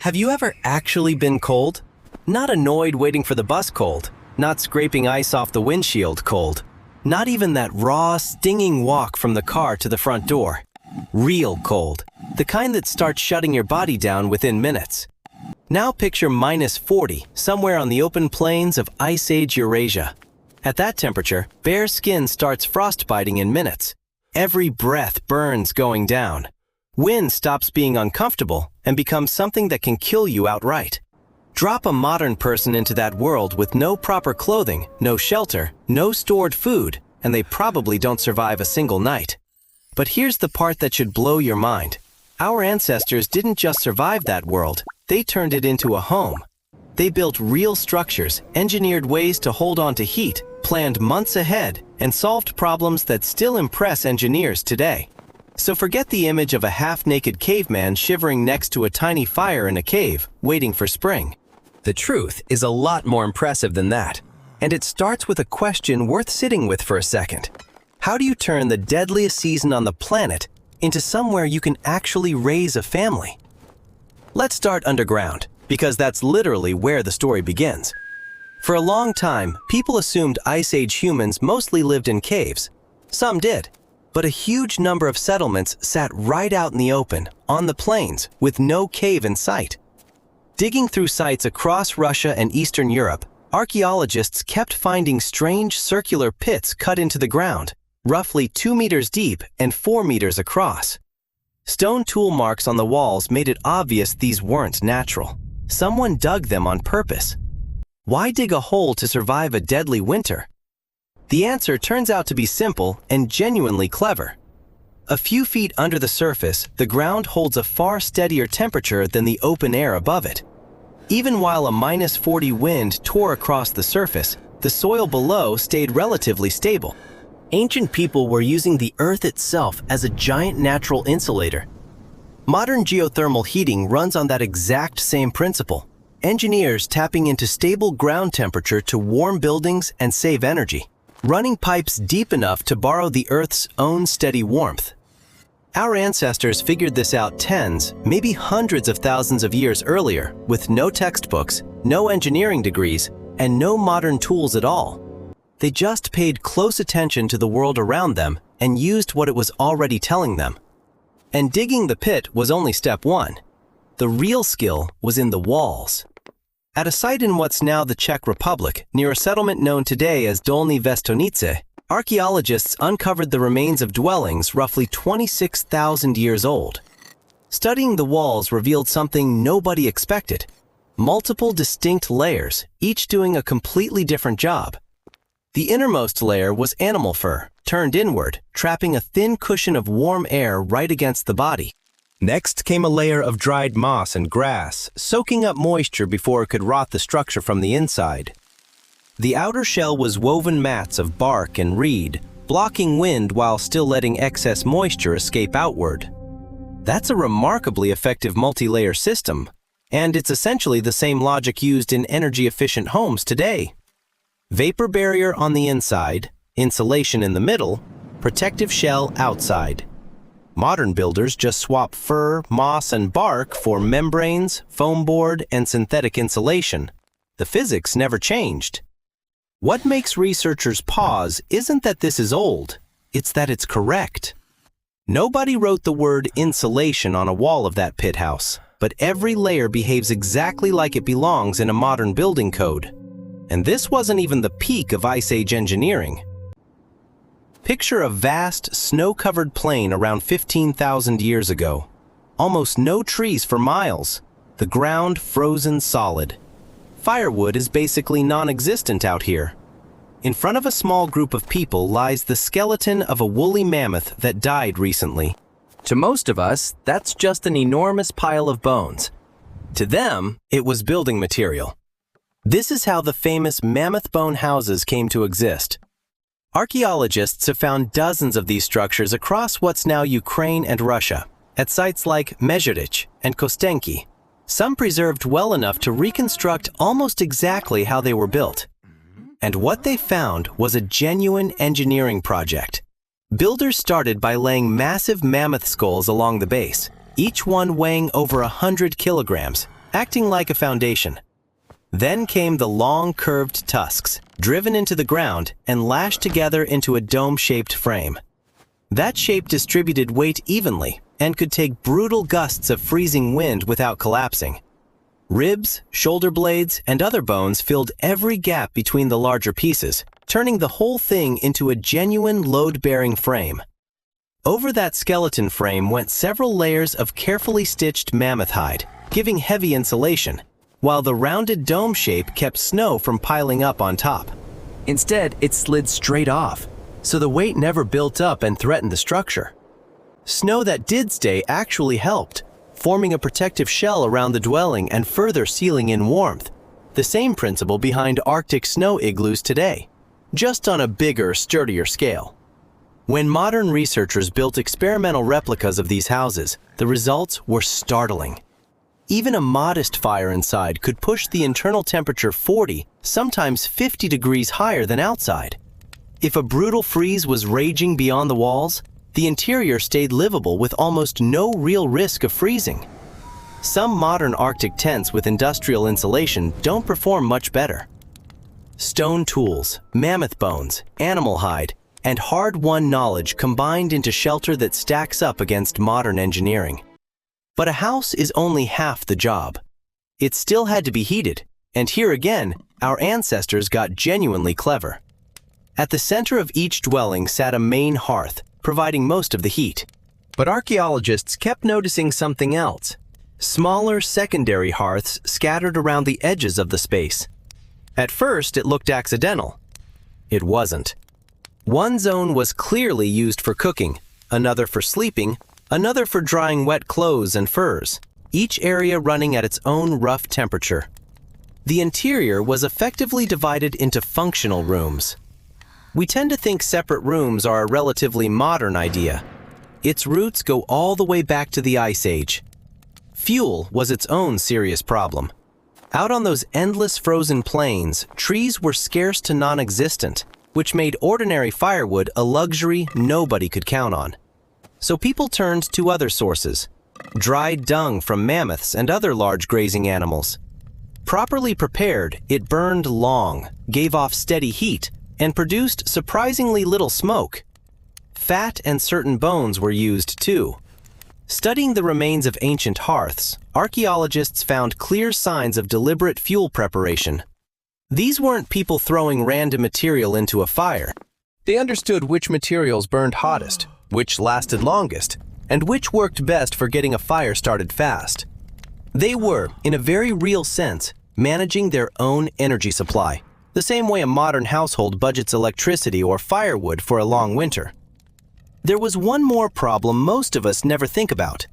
Have you ever actually been cold? Not annoyed waiting for the bus cold, not scraping ice off the windshield cold, not even that raw, stinging walk from the car to the front door. Real cold, the kind that starts shutting your body down within minutes. Now picture -40 somewhere on the open plains of Ice Age Eurasia. At that temperature, bare skin starts frostbiting in minutes. Every breath burns going down. Wind stops being uncomfortable and becomes something that can kill you outright. Drop a modern person into that world with no proper clothing, no shelter, no stored food, and they probably don't survive a single night. But here's the part that should blow your mind. Our ancestors didn't just survive that world, they turned it into a home. They built real structures, engineered ways to hold on to heat, planned months ahead, and solved problems that still impress engineers today. So forget the image of a half-naked caveman shivering next to a tiny fire in a cave, waiting for spring. The truth is a lot more impressive than that, and it starts with a question worth sitting with for a second. How do you turn the deadliest season on the planet into somewhere you can actually raise a family? Let's start underground, because that's literally where the story begins. For a long time, people assumed Ice Age humans mostly lived in caves. Some did. But a huge number of settlements sat right out in the open, on the plains, with no cave in sight. Digging through sites across Russia and Eastern Europe, archaeologists kept finding strange circular pits cut into the ground, roughly 2 meters deep and 4 meters across. Stone tool marks on the walls made it obvious these weren't natural. Someone dug them on purpose. Why dig a hole to survive a deadly winter? The answer turns out to be simple and genuinely clever. A few feet under the surface, the ground holds a far steadier temperature than the open air above it. Even while a -40 wind tore across the surface, the soil below stayed relatively stable. Ancient people were using the earth itself as a giant natural insulator. Modern geothermal heating runs on that exact same principle. Engineers tapping into stable ground temperature to warm buildings and save energy, running pipes deep enough to borrow the Earth's own steady warmth. Our ancestors figured this out tens, maybe hundreds of thousands of years earlier, with no textbooks, no engineering degrees, and no modern tools at all. They just paid close attention to the world around them and used what it was already telling them. And digging the pit was only step one. The real skill was in the walls. At a site in what's now the Czech Republic, near a settlement known today as Dolní Věstonice, archaeologists uncovered the remains of dwellings roughly 26,000 years old. Studying the walls revealed something nobody expected. Multiple distinct layers, each doing a completely different job. The innermost layer was animal fur, turned inward, trapping a thin cushion of warm air right against the body. Next came a layer of dried moss and grass, soaking up moisture before it could rot the structure from the inside. The outer shell was woven mats of bark and reed, blocking wind while still letting excess moisture escape outward. That's a remarkably effective multi-layer system, and it's essentially the same logic used in energy-efficient homes today. Vapor barrier on the inside, insulation in the middle, protective shell outside. Modern builders just swap fur, moss, and bark for membranes, foam board, and synthetic insulation. The physics never changed. What makes researchers pause isn't that this is old, it's that it's correct. Nobody wrote the word insulation on a wall of that pit house, but every layer behaves exactly like it belongs in a modern building code. And this wasn't even the peak of Ice Age engineering. Picture a vast, snow-covered plain around 15,000 years ago. Almost no trees for miles. The ground frozen solid. Firewood is basically non-existent out here. In front of a small group of people lies the skeleton of a woolly mammoth that died recently. To most of us, that's just an enormous pile of bones. To them, it was building material. This is how the famous mammoth bone houses came to exist. Archaeologists have found dozens of these structures across what's now Ukraine and Russia, at sites like Mezhyrich and Kostenki, some preserved well enough to reconstruct almost exactly how they were built. And what they found was a genuine engineering project. Builders started by laying massive mammoth skulls along the base, each one weighing over 100 kilograms, acting like a foundation. Then came the long, curved tusks, driven into the ground and lashed together into a dome-shaped frame. That shape distributed weight evenly and could take brutal gusts of freezing wind without collapsing. Ribs, shoulder blades, and other bones filled every gap between the larger pieces, turning the whole thing into a genuine load-bearing frame. Over that skeleton frame went several layers of carefully stitched mammoth hide, giving heavy insulation, while the rounded dome shape kept snow from piling up on top. Instead, it slid straight off, so the weight never built up and threatened the structure. Snow that did stay actually helped, forming a protective shell around the dwelling and further sealing in warmth, the same principle behind Arctic snow igloos today, just on a bigger, sturdier scale. When modern researchers built experimental replicas of these houses, the results were startling. Even a modest fire inside could push the internal temperature 40, sometimes 50 degrees higher than outside. If a brutal freeze was raging beyond the walls, the interior stayed livable with almost no real risk of freezing. Some modern Arctic tents with industrial insulation don't perform much better. Stone tools, mammoth bones, animal hide, and hard-won knowledge combined into shelter that stacks up against modern engineering. But a house is only half the job. It still had to be heated, and here again, our ancestors got genuinely clever. At the center of each dwelling sat a main hearth, providing most of the heat. But archaeologists kept noticing something else: smaller secondary hearths scattered around the edges of the space. At first, it looked accidental. It wasn't. One zone was clearly used for cooking, another for sleeping, another for drying wet clothes and furs, each area running at its own rough temperature. The interior was effectively divided into functional rooms. We tend to think separate rooms are a relatively modern idea. Its roots go all the way back to the Ice Age. Fuel was its own serious problem. Out on those endless frozen plains, trees were scarce to non-existent, which made ordinary firewood a luxury nobody could count on. So people turned to other sources: dried dung from mammoths and other large grazing animals. Properly prepared, it burned long, gave off steady heat, and produced surprisingly little smoke. Fat and certain bones were used too. Studying the remains of ancient hearths, archaeologists found clear signs of deliberate fuel preparation. These weren't people throwing random material into a fire. They understood which materials burned hottest, which lasted longest, and which worked best for getting a fire started fast. They were, in a very real sense, managing their own energy supply, the same way a modern household budgets electricity or firewood for a long winter. There was one more problem most of us never think about.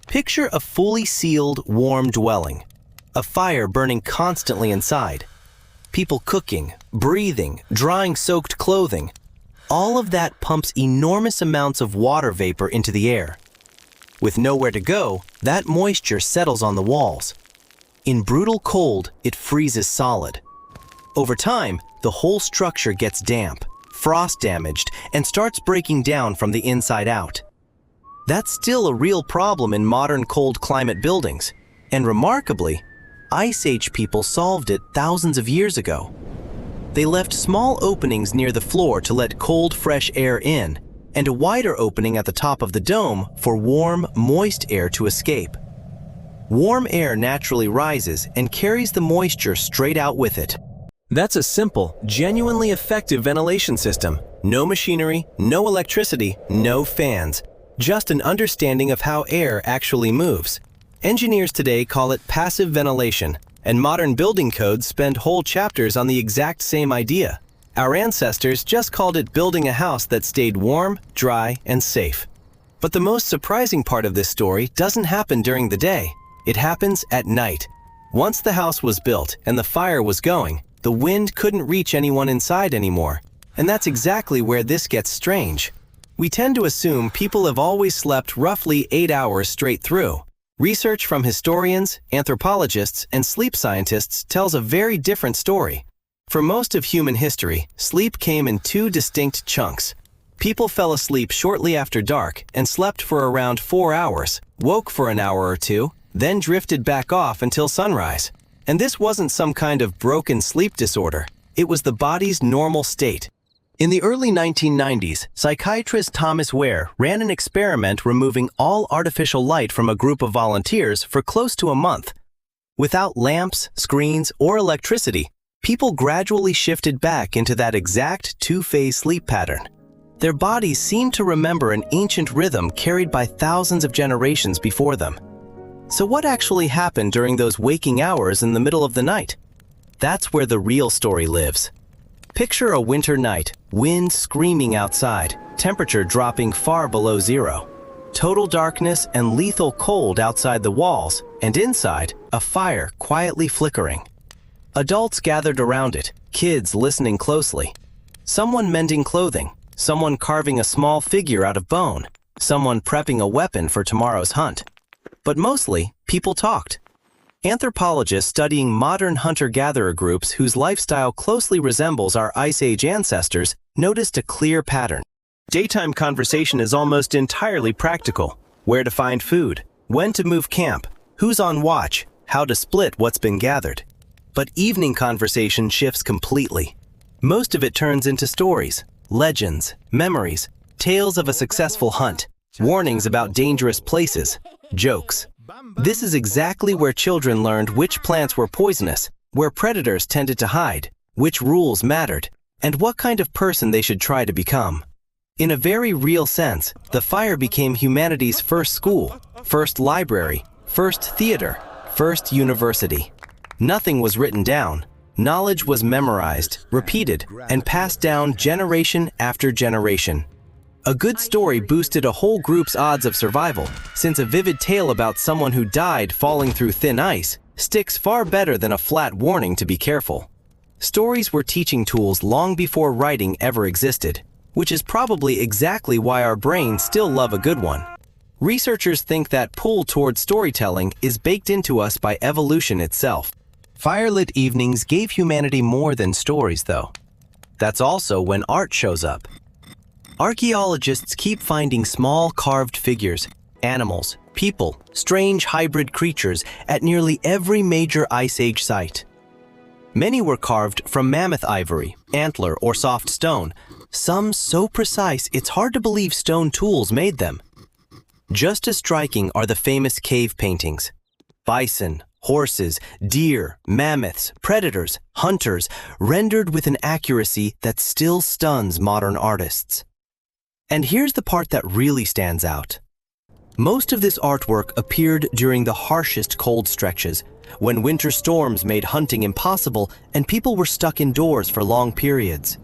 Picture a fully sealed, warm dwelling, a fire burning constantly inside, people cooking, breathing, drying soaked clothing. All of that pumps enormous amounts of water vapor into the air. With nowhere to go, that moisture settles on the walls. In brutal cold, it freezes solid. Over time, the whole structure gets damp, frost damaged, and starts breaking down from the inside out. That's still a real problem in modern cold climate buildings, and remarkably, Ice Age people solved it thousands of years ago. They left small openings near the floor to let cold, fresh air in, and a wider opening at the top of the dome for warm, moist air to escape. Warm air naturally rises and carries the moisture straight out with it. That's a simple, genuinely effective ventilation system. No machinery, no electricity, no fans. Just an understanding of how air actually moves. Engineers today call it passive ventilation, and modern building codes spend whole chapters on the exact same idea. Our ancestors just called it building a house that stayed warm, dry, and safe. But the most surprising part of this story doesn't happen during the day. It happens at night. Once the house was built and the fire was going, the wind couldn't reach anyone inside anymore. And that's exactly where this gets strange. We tend to assume people have always slept roughly 8 hours straight through. Research from historians, anthropologists, and sleep scientists tells a very different story. For most of human history, sleep came in two distinct chunks. People fell asleep shortly after dark and slept for around 4 hours, woke for an hour or two, then drifted back off until sunrise. And this wasn't some kind of broken sleep disorder. It was the body's normal state. In the early 1990s, psychiatrist Thomas Ware ran an experiment removing all artificial light from a group of volunteers for close to a month. Without lamps, screens, or electricity, people gradually shifted back into that exact two-phase sleep pattern. Their bodies seemed to remember an ancient rhythm carried by thousands of generations before them. So what actually happened during those waking hours in the middle of the night? That's where the real story lives. Picture a winter night, wind screaming outside, temperature dropping far below zero. Total darkness and lethal cold outside the walls, and inside, a fire quietly flickering. Adults gathered around it, kids listening closely. Someone mending clothing, someone carving a small figure out of bone, someone prepping a weapon for tomorrow's hunt. But mostly, people talked. Anthropologists studying modern hunter-gatherer groups whose lifestyle closely resembles our Ice Age ancestors noticed a clear pattern. Daytime conversation is almost entirely practical. Where to find food, when to move camp, who's on watch, how to split what's been gathered. But evening conversation shifts completely. Most of it turns into stories, legends, memories, tales of a successful hunt, warnings about dangerous places, jokes. This is exactly where children learned which plants were poisonous, where predators tended to hide, which rules mattered, and what kind of person they should try to become. In a very real sense, the fire became humanity's first school, first library, first theater, first university. Nothing was written down. Knowledge was memorized, repeated, and passed down generation after generation. A good story boosted a whole group's odds of survival, since a vivid tale about someone who died falling through thin ice sticks far better than a flat warning to be careful. Stories were teaching tools long before writing ever existed, which is probably exactly why our brains still love a good one. Researchers think that pull toward storytelling is baked into us by evolution itself. Firelit evenings gave humanity more than stories, though. That's also when art shows up. Archaeologists keep finding small carved figures, animals, people, strange hybrid creatures at nearly every major Ice Age site. Many were carved from mammoth ivory, antler, or soft stone, some so precise it's hard to believe stone tools made them. Just as striking are the famous cave paintings. Bison, horses, deer, mammoths, predators, hunters, rendered with an accuracy that still stuns modern artists. And here's the part that really stands out. Most of this artwork appeared during the harshest cold stretches, when winter storms made hunting impossible and people were stuck indoors for long periods.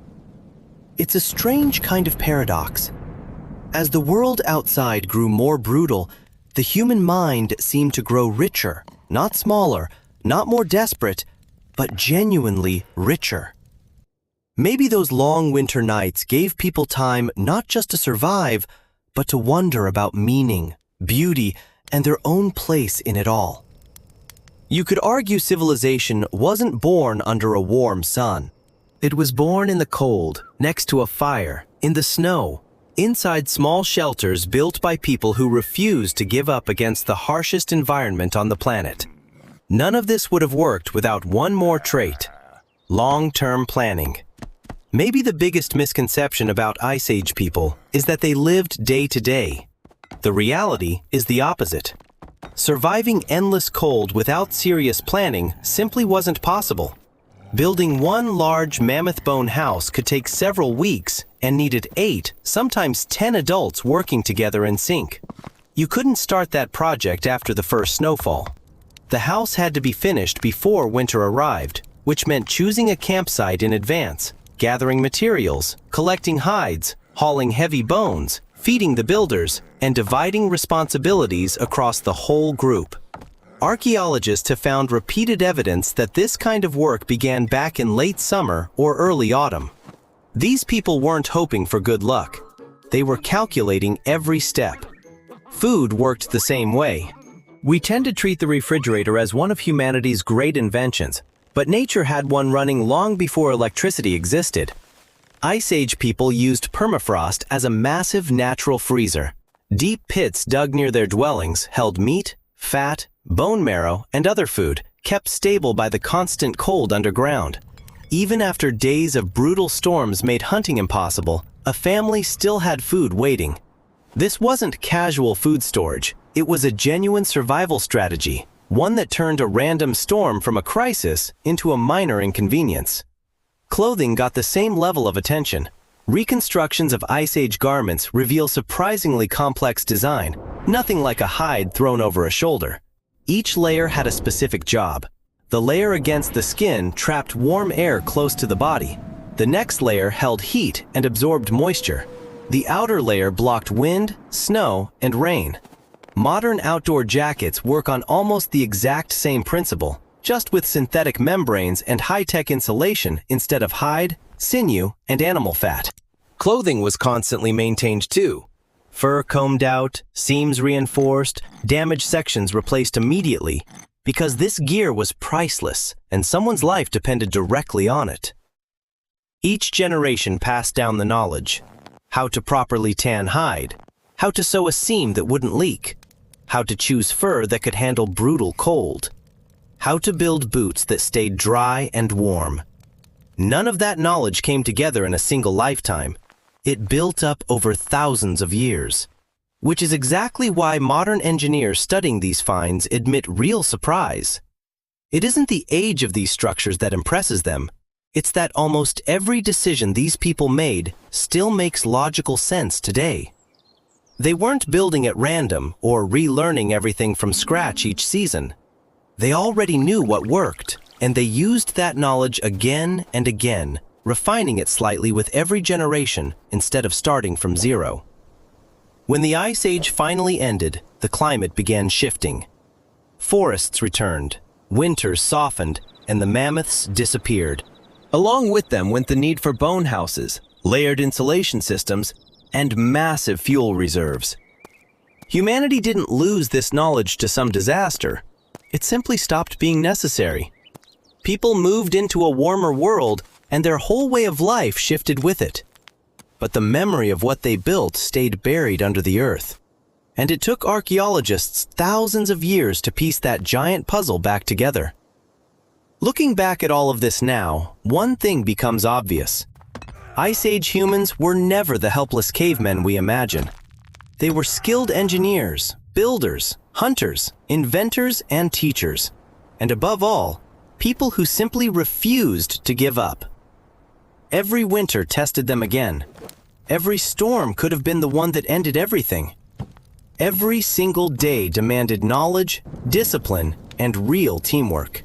It's a strange kind of paradox. As the world outside grew more brutal, the human mind seemed to grow richer, not smaller, not more desperate, but genuinely richer. Maybe those long winter nights gave people time not just to survive, but to wonder about meaning, beauty, and their own place in it all. You could argue civilization wasn't born under a warm sun. It was born in the cold, next to a fire, in the snow, inside small shelters built by people who refused to give up against the harshest environment on the planet. None of this would have worked without one more trait: long-term planning. Maybe the biggest misconception about Ice Age people is that they lived day to day. The reality is the opposite. Surviving endless cold without serious planning simply wasn't possible. Building one large mammoth bone house could take several weeks and needed 8, sometimes 10 adults working together in sync. You couldn't start that project after the first snowfall. The house had to be finished before winter arrived, which meant choosing a campsite in advance, gathering materials, collecting hides, hauling heavy bones, feeding the builders, and dividing responsibilities across the whole group. Archaeologists have found repeated evidence that this kind of work began back in late summer or early autumn. These people weren't hoping for good luck. They were calculating every step. Food worked the same way. We tend to treat the refrigerator as one of humanity's great inventions, but nature had one running long before electricity existed. Ice Age people used permafrost as a massive natural freezer. Deep pits dug near their dwellings held meat, fat, bone marrow, and other food, kept stable by the constant cold underground. Even after days of brutal storms made hunting impossible, a family still had food waiting. This wasn't casual food storage. It was a genuine survival strategy, one that turned a random storm from a crisis into a minor inconvenience. Clothing got the same level of attention. Reconstructions of Ice Age garments reveal surprisingly complex design, nothing like a hide thrown over a shoulder. Each layer had a specific job. The layer against the skin trapped warm air close to the body. The next layer held heat and absorbed moisture. The outer layer blocked wind, snow, and rain. Modern outdoor jackets work on almost the exact same principle, just with synthetic membranes and high-tech insulation instead of hide, sinew, and animal fat. Clothing was constantly maintained too. Fur combed out, seams reinforced, damaged sections replaced immediately, because this gear was priceless and someone's life depended directly on it. Each generation passed down the knowledge: how to properly tan hide, how to sew a seam that wouldn't leak, how to choose fur that could handle brutal cold, how to build boots that stayed dry and warm. None of that knowledge came together in a single lifetime. It built up over thousands of years, which is exactly why modern engineers studying these finds admit real surprise. It isn't the age of these structures that impresses them. It's that almost every decision these people made still makes logical sense today. They weren't building at random or relearning everything from scratch each season. They already knew what worked, and they used that knowledge again and again, refining it slightly with every generation instead of starting from zero. When the Ice Age finally ended, the climate began shifting. Forests returned, winters softened, and the mammoths disappeared. Along with them went the need for bone houses, layered insulation systems, and massive fuel reserves. Humanity didn't lose this knowledge to some disaster. It simply stopped being necessary. People moved into a warmer world, and their whole way of life shifted with it. But the memory of what they built stayed buried under the earth. And it took archaeologists thousands of years to piece that giant puzzle back together. Looking back at all of this now, one thing becomes obvious. Ice Age humans were never the helpless cavemen we imagine. They were skilled engineers, builders, hunters, inventors, and teachers. And above all, people who simply refused to give up. Every winter tested them again. Every storm could have been the one that ended everything. Every single day demanded knowledge, discipline, and real teamwork.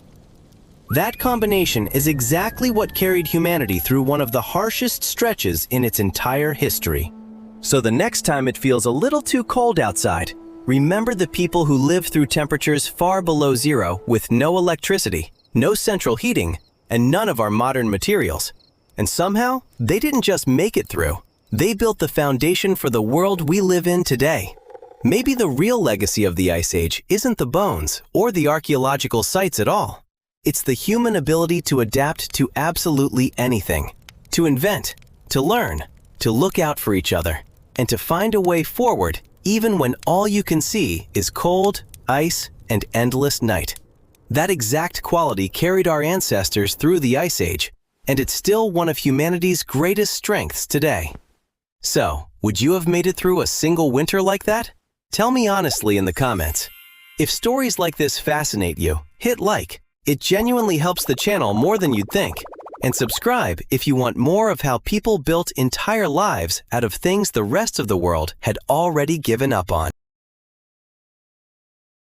That combination is exactly what carried humanity through one of the harshest stretches in its entire history. So the next time it feels a little too cold outside, remember the people who lived through temperatures far below zero with no electricity, no central heating, and none of our modern materials. And somehow, they didn't just make it through. They built the foundation for the world we live in today. Maybe the real legacy of the Ice Age isn't the bones or the archaeological sites at all. It's the human ability to adapt to absolutely anything, to invent, to learn, to look out for each other, and to find a way forward even when all you can see is cold, ice, and endless night. That exact quality carried our ancestors through the Ice Age, and it's still one of humanity's greatest strengths today. So, would you have made it through a single winter like that? Tell me honestly in the comments. If stories like this fascinate you, hit like. It genuinely helps the channel more than you'd think. And subscribe if you want more of how people built entire lives out of things the rest of the world had already given up on.